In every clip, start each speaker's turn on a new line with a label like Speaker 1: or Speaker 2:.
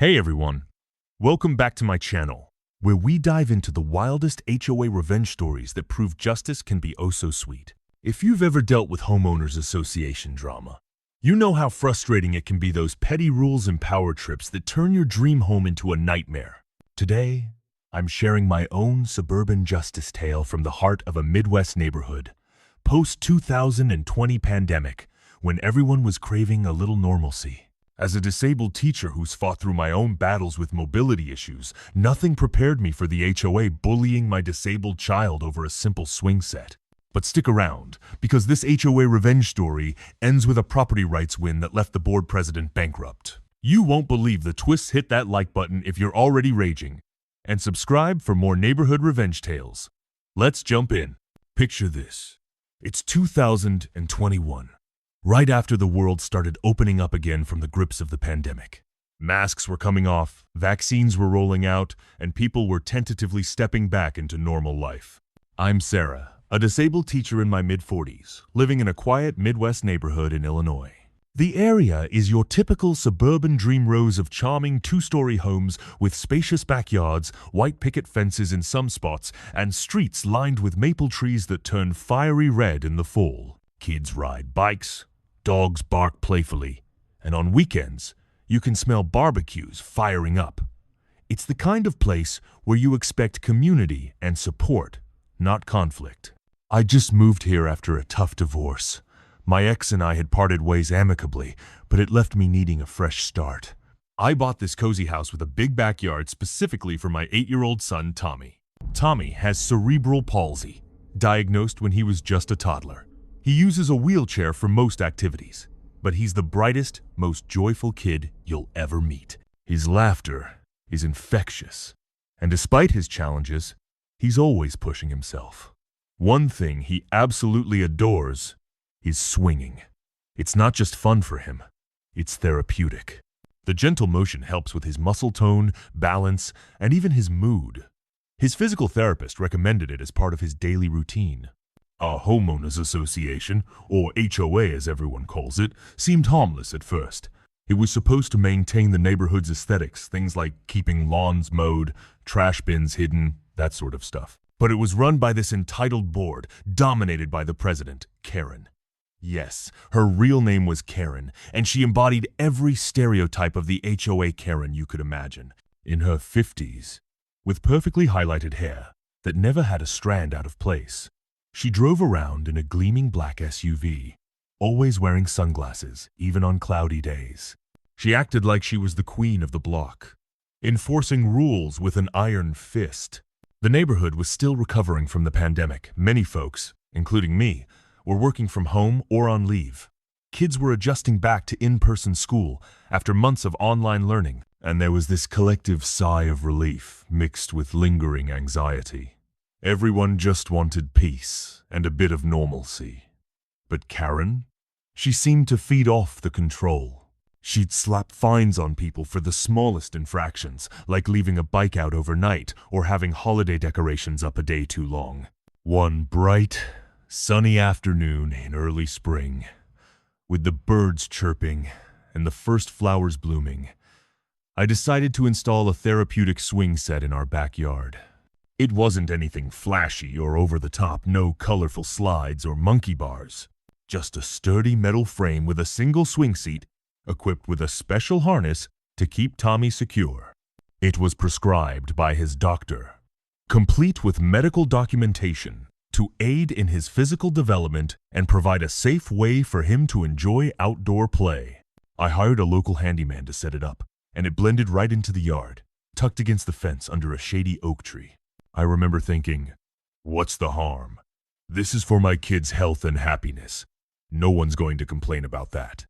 Speaker 1: Hey everyone, welcome back to my channel, where we dive into the wildest HOA revenge stories that prove justice can be oh so sweet. If you've ever dealt with homeowners association drama, you know how frustrating it can be, those petty rules and power trips that turn your dream home into a nightmare. Today, I'm sharing my own suburban justice tale from the heart of a Midwest neighborhood, post-2020 pandemic, when everyone was craving a little normalcy. As a disabled teacher who's fought through my own battles with mobility issues, nothing prepared me for the HOA bullying my disabled child over a simple swing set. But stick around, because this HOA revenge story ends with a property rights win that left the board president bankrupt. You won't believe the twists. Hit that like button if you're already raging, and subscribe for more neighborhood revenge tales. Let's jump in. Picture this. It's 2021. Right after the world started opening up again from the grips of the pandemic. Masks were coming off, vaccines were rolling out, and people were tentatively stepping back into normal life. I'm Sarah, a disabled teacher in my mid-40s, living in a quiet Midwest neighborhood in Illinois. The area is your typical suburban dream, rows of charming two-story homes with spacious backyards, white picket fences in some spots, and streets lined with maple trees that turn fiery red in the fall. Kids ride bikes, dogs bark playfully, and on weekends, you can smell barbecues firing up. It's the kind of place where you expect community and support, not conflict. I just moved here after a tough divorce. My ex and I had parted ways amicably, but it left me needing a fresh start. I bought this cozy house with a big backyard specifically for my 8-year-old son, Tommy. Tommy has cerebral palsy, diagnosed when he was just a toddler. He uses a wheelchair for most activities, but he's the brightest, most joyful kid you'll ever meet. His laughter is infectious, and despite his challenges, he's always pushing himself. One thing he absolutely adores is swinging. It's not just fun for him, it's therapeutic. The gentle motion helps with his muscle tone, balance, and even his mood. His physical therapist recommended it as part of his daily routine. A homeowners association, or HOA as everyone calls it, seemed harmless at first. It was supposed to maintain the neighborhood's aesthetics, things like keeping lawns mowed, trash bins hidden, that sort of stuff. But it was run by this entitled board, dominated by the president, Karen. Yes, her real name was Karen, and she embodied every stereotype of the HOA Karen you could imagine. In her 50s, with perfectly highlighted hair that never had a strand out of place. She drove around in a gleaming black SUV, always wearing sunglasses, even on cloudy days. She acted like she was the queen of the block, enforcing rules with an iron fist. The neighborhood was still recovering from the pandemic. Many folks, including me, were working from home or on leave. Kids were adjusting back to in-person school after months of online learning, and there was this collective sigh of relief mixed with lingering anxiety. Everyone just wanted peace and a bit of normalcy. But Karen? She seemed to feed off the control. She'd slap fines on people for the smallest infractions, like leaving a bike out overnight or having holiday decorations up a day too long. One bright, sunny afternoon in early spring, with the birds chirping and the first flowers blooming, I decided to install a therapeutic swing set in our backyard. It wasn't anything flashy or over the top, no colorful slides or monkey bars. Just a sturdy metal frame with a single swing seat, equipped with a special harness to keep Tommy secure. It was prescribed by his doctor, complete with medical documentation to aid in his physical development and provide a safe way for him to enjoy outdoor play. I hired a local handyman to set it up, and it blended right into the yard, tucked against the fence under a shady oak tree. I remember thinking, what's the harm? This is for my kids' health and happiness. No one's going to complain about that.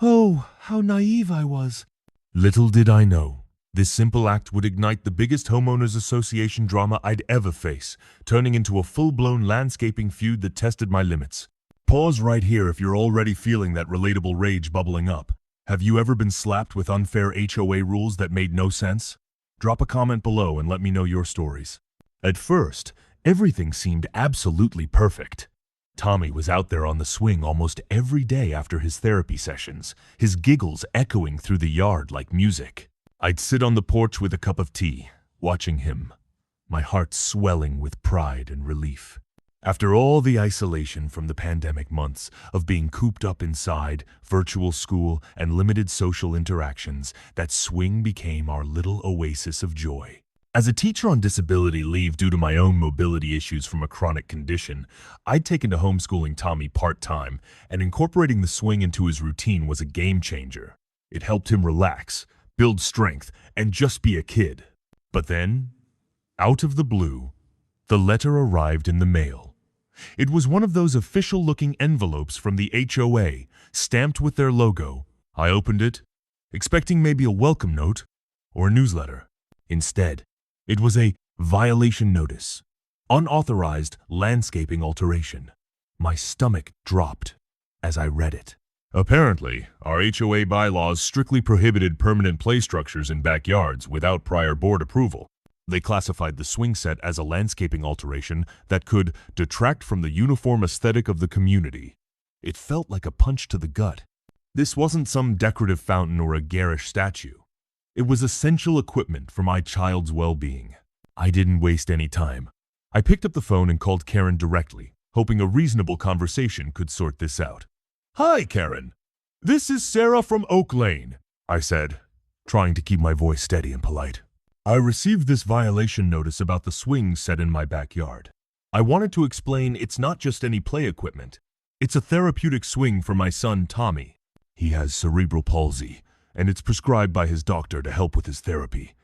Speaker 1: Oh, how naive I was. Little did I know, this simple act would ignite the biggest homeowners association drama I'd ever face, turning into a full-blown landscaping feud that tested my limits. Pause right here if you're already feeling that relatable rage bubbling up. Have you ever been slapped with unfair HOA rules that made no sense? Drop a comment below and let me know your stories. At first, everything seemed absolutely perfect. Tommy was out there on the swing almost every day after his therapy sessions, his giggles echoing through the yard like music. I'd sit on the porch with a cup of tea, watching him, my heart swelling with pride and relief. After all the isolation from the pandemic months of being cooped up inside, virtual school, and limited social interactions, that swing became our little oasis of joy. As a teacher on disability leave due to my own mobility issues from a chronic condition, I'd taken to homeschooling Tommy part-time, and incorporating the swing into his routine was a game changer. It helped him relax, build strength, and just be a kid. But then, out of the blue, the letter arrived in the mail. It was one of those official-looking envelopes from the HOA, stamped with their logo. I opened it, expecting maybe a welcome note or a newsletter. Instead, it was a violation notice, unauthorized landscaping alteration. My stomach dropped as I read it. Apparently, our HOA bylaws strictly prohibited permanent play structures in backyards without prior board approval. They classified the swing set as a landscaping alteration that could detract from the uniform aesthetic of the community. It felt like a punch to the gut. This wasn't some decorative fountain or a garish statue. It was essential equipment for my child's well-being. I didn't waste any time. I picked up the phone and called Karen directly, hoping a reasonable conversation could sort this out. "Hi, Karen. This is Sarah from Oak Lane," I said, trying to keep my voice steady and polite. "I received this violation notice about the swing set in my backyard. I wanted to explain it's not just any play equipment. It's a therapeutic swing for my son, Tommy. He has cerebral palsy, and it's prescribed by his doctor to help with his therapy.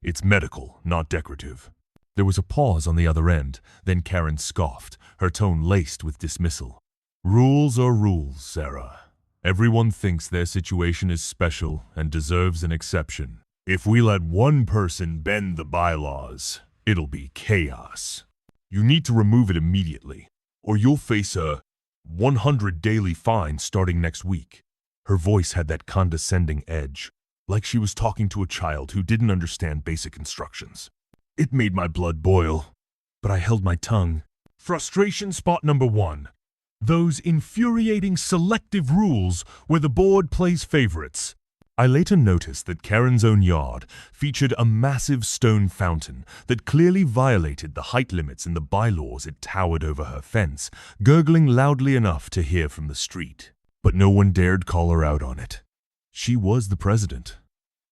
Speaker 1: It's medical, not decorative." There was a pause on the other end, then Karen scoffed, her tone laced with dismissal. "Rules are rules, Sarah. Everyone thinks their situation is special and deserves an exception. If we let one person bend the bylaws, it'll be chaos. You need to remove it immediately, or you'll face a 100 daily fine starting next week." Her voice had that condescending edge, like she was talking to a child who didn't understand basic instructions. It made my blood boil, but I held my tongue. Frustration spot number 1. Those infuriating selective rules where the board plays favorites. I later noticed that Karen's own yard featured a massive stone fountain that clearly violated the height limits in the bylaws. It towered over her fence, gurgling loudly enough to hear from the street. But no one dared call her out on it. She was the president.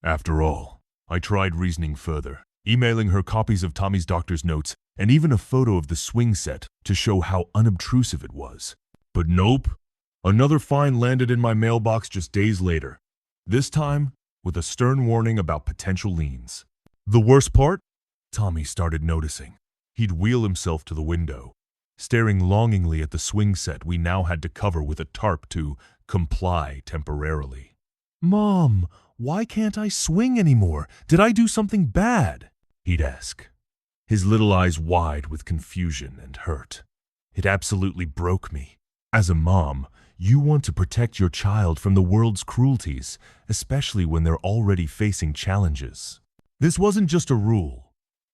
Speaker 1: After all, I tried reasoning further, emailing her copies of Tommy's doctor's notes and even a photo of the swing set to show how unobtrusive it was. But nope, another fine landed in my mailbox just days later. This time, with a stern warning about potential liens. The worst part? Tommy started noticing. He'd wheel himself to the window, staring longingly at the swing set we now had to cover with a tarp to comply temporarily. "Mom, why can't I swing anymore? Did I do something bad?" he'd ask, his little eyes wide with confusion and hurt. It absolutely broke me. As a mom, you want to protect your child from the world's cruelties, especially when they're already facing challenges. This wasn't just a rule.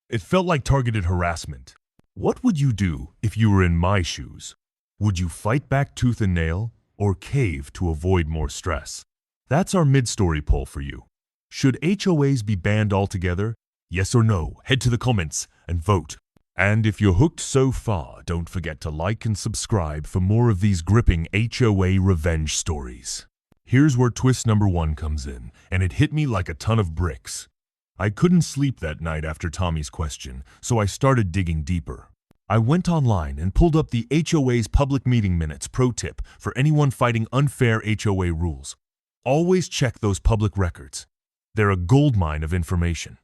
Speaker 1: It felt like targeted harassment. What would you do if you were in my shoes? Would you fight back tooth and nail or cave to avoid more stress? That's our mid-story poll for you. Should HOAs be banned altogether? Yes or no? Head to the comments and vote. And if you're hooked so far, don't forget to like and subscribe for more of these gripping HOA revenge stories. Here's where twist number 1 comes in, and it hit me like a ton of bricks. I couldn't sleep that night after Tommy's question, so I started digging deeper. I went online and pulled up the HOA's public meeting minutes pro tip for anyone fighting unfair HOA rules. Always check those public records. They're a goldmine of information.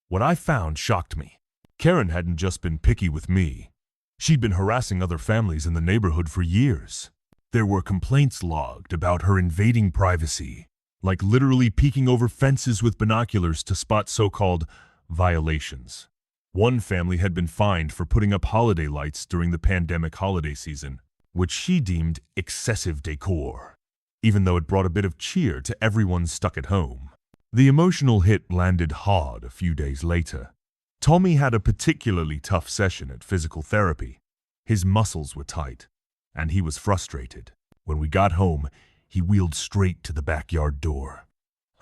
Speaker 1: What I found shocked me. Karen hadn't just been picky with me. She'd been harassing other families in the neighborhood for years. There were complaints logged about her invading privacy, like literally peeking over fences with binoculars to spot so-called violations. One family had been fined for putting up holiday lights during the pandemic holiday season, which she deemed excessive decor, even though it brought a bit of cheer to everyone stuck at home. The emotional hit landed hard a few days later. Tommy had a particularly tough session at physical therapy. His muscles were tight, and he was frustrated. When we got home, he wheeled straight to the backyard door.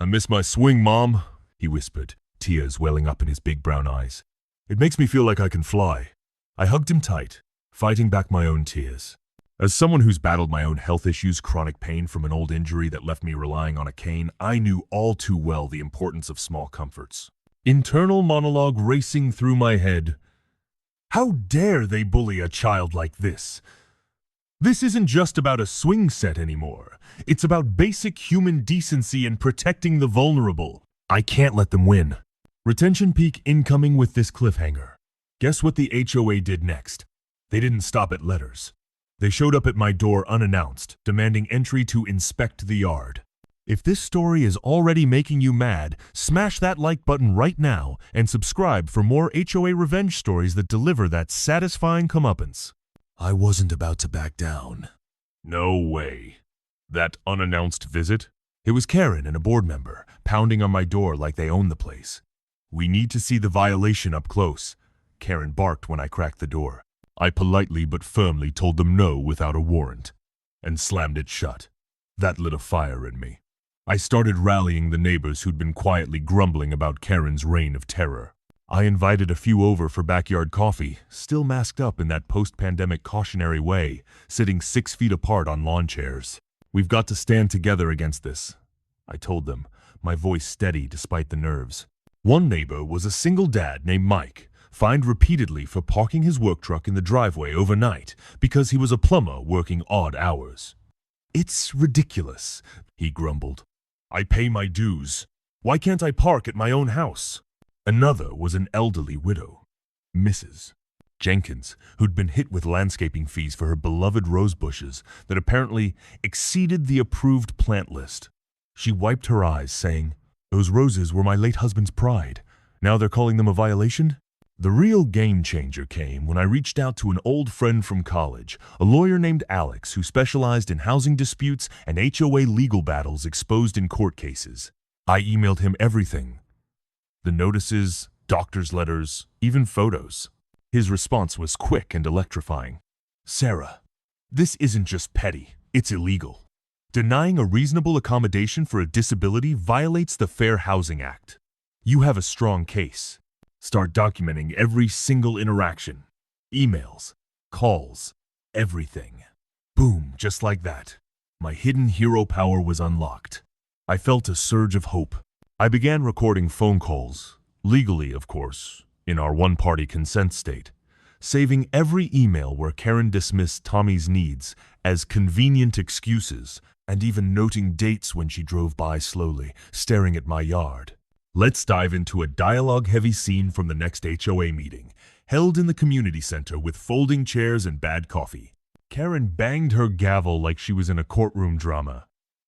Speaker 1: "I miss my swing, Mom," he whispered, tears welling up in his big brown eyes. It makes me feel like I can fly. I hugged him tight, fighting back my own tears. As someone who's battled my own health issues, chronic pain from an old injury that left me relying on a cane, I knew all too well the importance of small comforts. Internal monologue racing through my head. How dare they bully a child like this? This isn't just about a swing set anymore. It's about basic human decency and protecting the vulnerable. I can't let them win. Retention peak incoming with this cliffhanger. Guess what the HOA did next? They didn't stop at letters. They showed up at my door unannounced, demanding entry to inspect the yard. If this story is already making you mad, smash that like button right now and subscribe for more HOA revenge stories that deliver that satisfying comeuppance. I wasn't about to back down. No way. That unannounced visit? It was Karen and a board member, pounding on my door like they owned the place. We need to see the violation up close, Karen barked when I cracked the door. I politely but firmly told them no without a warrant, and slammed it shut. That lit a fire in me. I started rallying the neighbors who'd been quietly grumbling about Karen's reign of terror. I invited a few over for backyard coffee, still masked up in that post-pandemic cautionary way, sitting 6 feet apart on lawn chairs. We've got to stand together against this, I told them, my voice steady despite the nerves. One neighbor was a single dad named Mike, fined repeatedly for parking his work truck in the driveway overnight because he was a plumber working odd hours. It's ridiculous, he grumbled. I pay my dues. Why can't I park at my own house? Another was an elderly widow, Mrs. Jenkins, who'd been hit with landscaping fees for her beloved rose bushes that apparently exceeded the approved plant list. She wiped her eyes, saying, "Those roses were my late husband's pride. Now they're calling them a violation?" The real game changer came when I reached out to an old friend from college, a lawyer named Alex who specialized in housing disputes and HOA legal battles exposed in court cases. I emailed him everything. The notices, doctor's letters, even photos. His response was quick and electrifying. "Sarah, this isn't just petty, it's illegal. Denying a reasonable accommodation for a disability violates the Fair Housing Act. You have a strong case. Start documenting every single interaction. Emails, calls, everything." Boom, just like that. My hidden hero power was unlocked. I felt a surge of hope. I began recording phone calls, legally, of course, in our one-party consent state, saving every email where Karen dismissed Tommy's needs as convenient excuses and even noting dates when she drove by slowly, staring at my yard. Let's dive into a dialogue-heavy scene from the next HOA meeting, held in the community center with folding chairs and bad coffee. Karen banged her gavel like she was in a courtroom drama.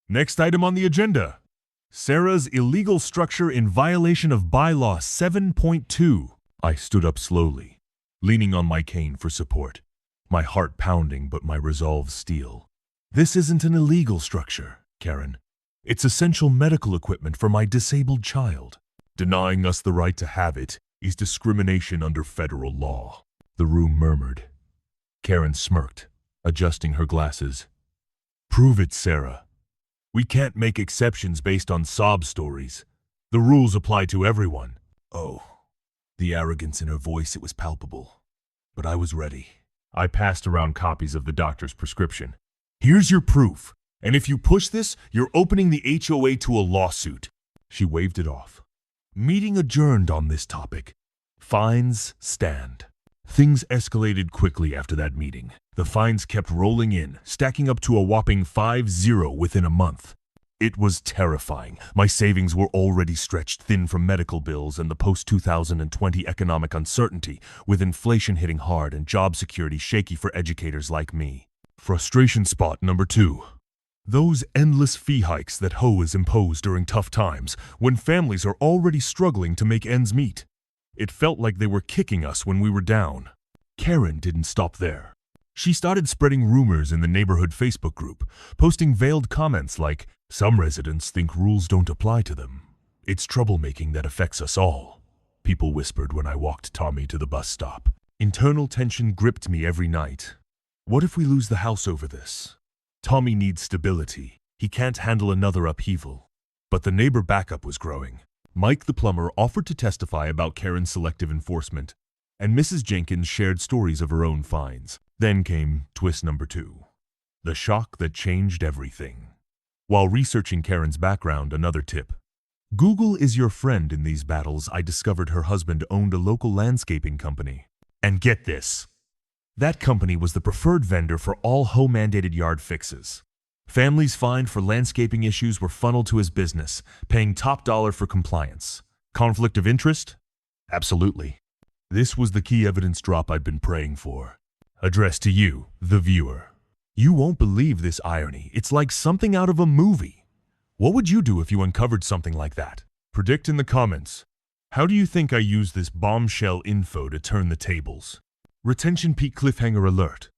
Speaker 1: Next item on the agenda: Sarah's illegal structure in violation of Bylaw 7.2. I stood up slowly, leaning on my cane for support, my heart pounding but my resolve steel. This isn't an illegal structure, Karen. It's essential medical equipment for my disabled child. Denying us the right to have it is discrimination under federal law. The room murmured. Karen smirked, adjusting her glasses. Prove it, Sarah. We can't make exceptions based on sob stories. The rules apply to everyone. Oh. The arrogance in her voice, it was palpable. But I was ready. I passed around copies of the doctor's prescription. Here's your proof. And if you push this, you're opening the HOA to a lawsuit. She waved it off. Meeting adjourned on this topic. Fines stand. Things escalated quickly after that meeting. The fines kept rolling in, stacking up to a whopping 5-0 within a month. It was terrifying. My savings were already stretched thin from medical bills and the post-2020 economic uncertainty, with inflation hitting hard and job security shaky for educators like me. Frustration spot number 2. Those endless fee hikes that HOAs impose during tough times, when families are already struggling to make ends meet. It felt like they were kicking us when we were down. Karen didn't stop there. She started spreading rumors in the neighborhood Facebook group, posting veiled comments like, "Some residents think rules don't apply to them. It's troublemaking that affects us all," people whispered when I walked Tommy to the bus stop. Internal tension gripped me every night. What if we lose the house over this? Tommy needs stability. He can't handle another upheaval. But the neighbor backup was growing. Mike the plumber offered to testify about Karen's selective enforcement, and Mrs. Jenkins shared stories of her own finds. Then came twist number 2, the shock that changed everything. While researching Karen's background, another tip. Google is your friend in these battles. I discovered her husband owned a local landscaping company. And get this, that company was the preferred vendor for all home-mandated yard fixes. Families fined for landscaping issues were funneled to his business, paying top dollar for compliance. Conflict of interest? Absolutely. This was the key evidence drop I'd been praying for. Addressed to you, the viewer. You won't believe this irony. It's like something out of a movie. What would you do if you uncovered something like that? Predict in the comments. How do you think I use this bombshell info to turn the tables? Retention peak cliffhanger alert.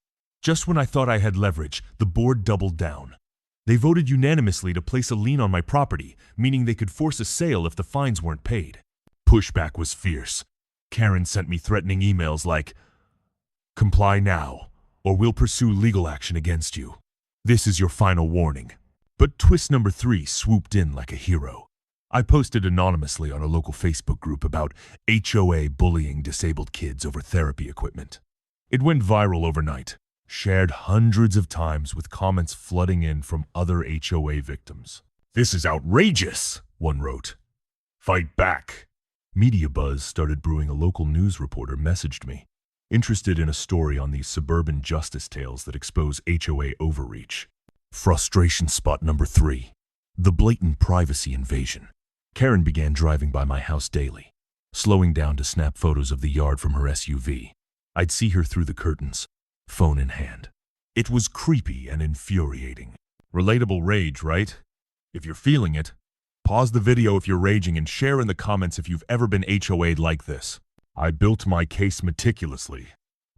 Speaker 1: Just when I thought I had leverage, the board doubled down. They voted unanimously to place a lien on my property, meaning they could force a sale if the fines weren't paid. Pushback was fierce. Karen sent me threatening emails like, "Comply now, or we'll pursue legal action against you. This is your final warning." But twist number 3 swooped in like a hero. I posted anonymously on a local Facebook group about HOA bullying disabled kids over therapy equipment. It went viral overnight, shared hundreds of times with comments flooding in from other HOA victims. "This is outrageous," one wrote. "Fight back." Media buzz started brewing. A local news reporter messaged me, interested in a story on these suburban justice tales that expose HOA overreach. Frustration spot number 3, the blatant privacy invasion. Karen began driving by my house daily, slowing down to snap photos of the yard from her SUV. I'd see her through the curtains, phone in hand. It was creepy and infuriating. Relatable rage, right? If you're feeling it, pause the video if you're raging and share in the comments if you've ever been HOA'd like this. I built my case meticulously,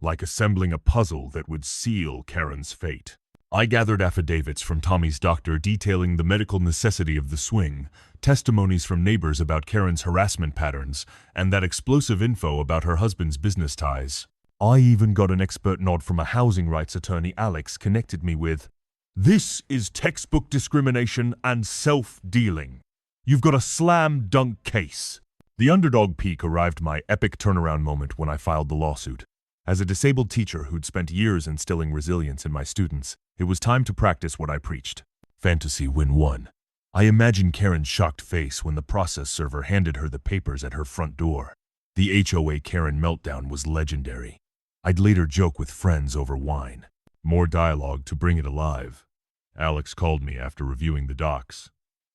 Speaker 1: like assembling a puzzle that would seal Karen's fate. I gathered affidavits from Tommy's doctor detailing the medical necessity of the swing, testimonies from neighbors about Karen's harassment patterns, and that explosive info about her husband's business ties. I even got an expert nod from a housing rights attorney Alex connected me with. This is textbook discrimination and self-dealing. You've got a slam dunk case. The underdog peak arrived, my epic turnaround moment, when I filed the lawsuit. As a disabled teacher who'd spent years instilling resilience in my students, it was time to practice what I preached. Fantasy win 1. I imagined Karen's shocked face when the process server handed her the papers at her front door. The HOA Karen meltdown was legendary. I'd later joke with friends over wine. More dialogue to bring it alive. Alex called me after reviewing the docs.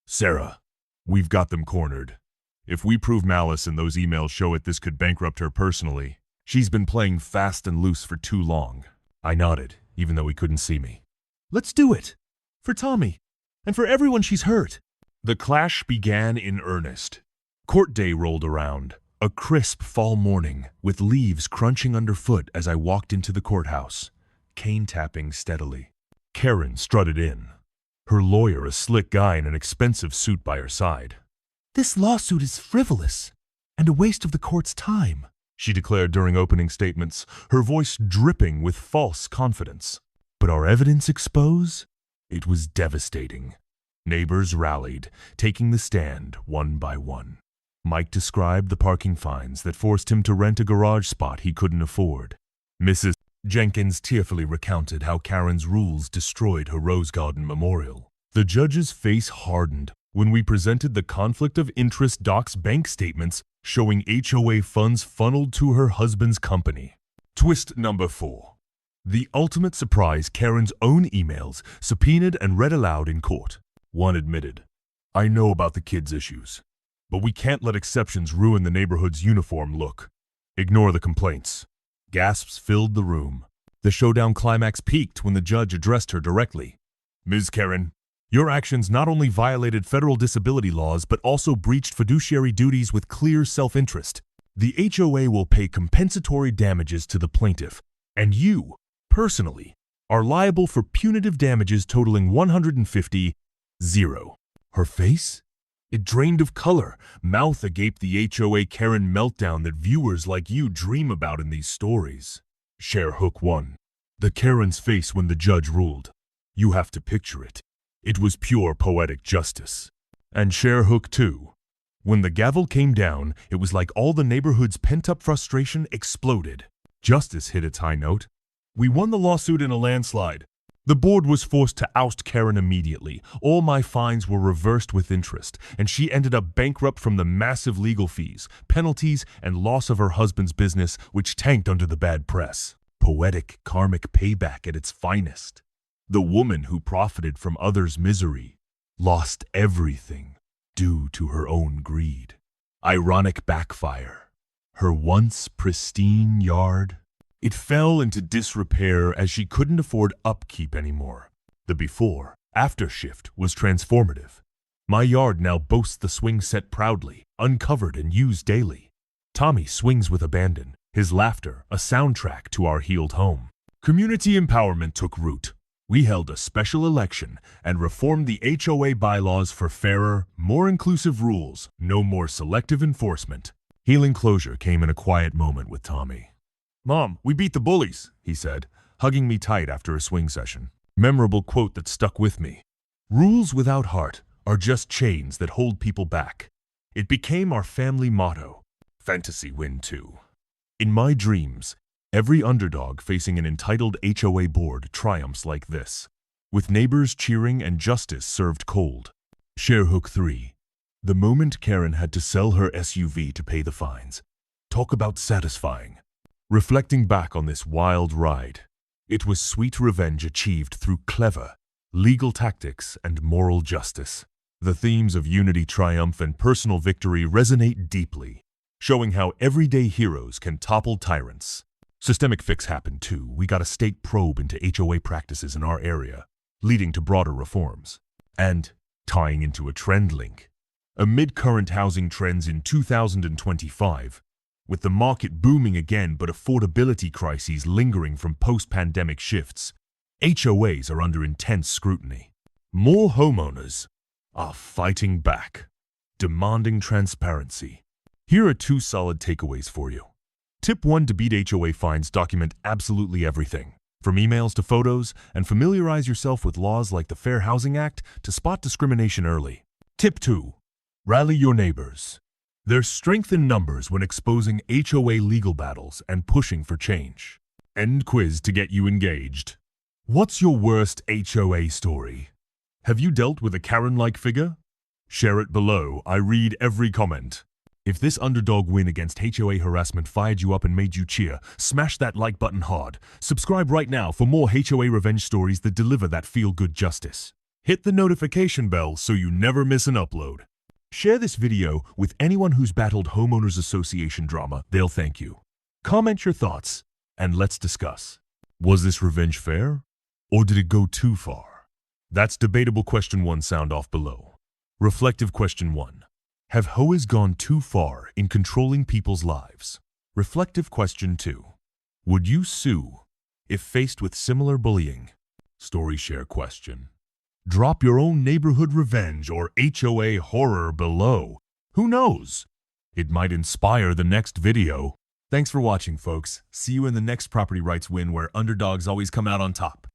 Speaker 1: "Sarah, we've got them cornered. If we prove malice and those emails show it, this could bankrupt her personally. She's been playing fast and loose for too long." I nodded, even though he couldn't see me. "Let's do it. For Tommy. And for everyone she's hurt." The clash began in earnest. Court day rolled around, a crisp fall morning, with leaves crunching underfoot as I walked into the courthouse, cane tapping steadily. Karen strutted in, her lawyer a slick guy in an expensive suit by her side. "This lawsuit is frivolous and a waste of the court's time," she declared during opening statements, her voice dripping with false confidence. But our evidence expose? It was devastating. Neighbors rallied, taking the stand one by one. Mike described the parking fines that forced him to rent a garage spot he couldn't afford. Mrs. Jenkins tearfully recounted how Karen's rules destroyed her Rose Garden memorial. The judge's face hardened when we presented the conflict of interest docs bank statements showing HOA funds funneled to her husband's company. Twist number 4. The ultimate surprise, Karen's own emails, subpoenaed and read aloud in court. One admitted, "I know about the kids' issues, but we can't let exceptions ruin the neighborhood's uniform look. Ignore the complaints." Gasps filled the room. The showdown climax peaked when the judge addressed her directly. "Ms. Karen, your actions not only violated federal disability laws but also breached fiduciary duties with clear self-interest. The HOA will pay compensatory damages to the plaintiff, and you, personally, are liable for punitive damages totaling $150,000. Her face? It drained of color, mouth agape, the HOA Karen meltdown that viewers like you dream about in these stories. Share hook 1. The Karen's face when the judge ruled. You have to picture it. It was pure poetic justice. And share hook 2. When the gavel came down, it was like all the neighborhood's pent-up frustration exploded. Justice hit its high note. We won the lawsuit in a landslide. The board was forced to oust Karen immediately. All my fines were reversed with interest, and she ended up bankrupt from the massive legal fees, penalties, and loss of her husband's business, which tanked under the bad press. Poetic, karmic payback at its finest. The woman who profited from others' misery lost everything due to her own greed. Ironic backfire. Her once pristine yard, it fell into disrepair as she couldn't afford upkeep anymore. The before-after shift was transformative. My yard now boasts the swing set proudly, uncovered and used daily. Tommy swings with abandon, his laughter a soundtrack to our healed home. Community empowerment took root. We held a special election and reformed the HOA bylaws for fairer, more inclusive rules, no more selective enforcement. Healing closure came in a quiet moment with Tommy. "Mom, we beat the bullies," he said, hugging me tight after a swing session. Memorable quote that stuck with me. Rules without heart are just chains that hold people back. It became our family motto. Fantasy win too. In my dreams, every underdog facing an entitled HOA board triumphs like this, with neighbors cheering and justice served cold. Share hook 3. The moment Karen had to sell her SUV to pay the fines. Talk about satisfying. Reflecting back on this wild ride, it was sweet revenge achieved through clever, legal tactics and moral justice. The themes of unity, triumph, and personal victory resonate deeply, showing how everyday heroes can topple tyrants. Systemic fix happened too. We got a state probe into HOA practices in our area, leading to broader reforms. And, tying into a trend link, amid current housing trends in 2025, with the market booming again but affordability crises lingering from post-pandemic shifts, HOAs are under intense scrutiny. More homeowners are fighting back, demanding transparency. Here are 2 solid takeaways for you. Tip 1: to beat HOA fines, document absolutely everything, from emails to photos, and familiarize yourself with laws like the Fair Housing Act to spot discrimination early. Tip 2: rally your neighbors. There's strength in numbers when exposing HOA legal battles and pushing for change. End quiz to get you engaged. What's your worst HOA story? Have you dealt with a Karen-like figure? Share it below. I read every comment. If this underdog win against HOA harassment fired you up and made you cheer, smash that like button hard. Subscribe right now for more HOA revenge stories that deliver that feel-good justice. Hit the notification bell so you never miss an upload. Share this video with anyone who's battled homeowners association drama. They'll thank you. Comment your thoughts, and let's discuss. Was this revenge fair? Or did it go too far? That's debatable question 1. Sound off below. Reflective question 1. Have HOAs gone too far in controlling people's lives? Reflective question 2. Would you sue if faced with similar bullying? Story share question. Drop your own neighborhood revenge or HOA horror below. Who knows? It might inspire the next video. Thanks for watching, folks. See you in the next property rights win where underdogs always come out on top.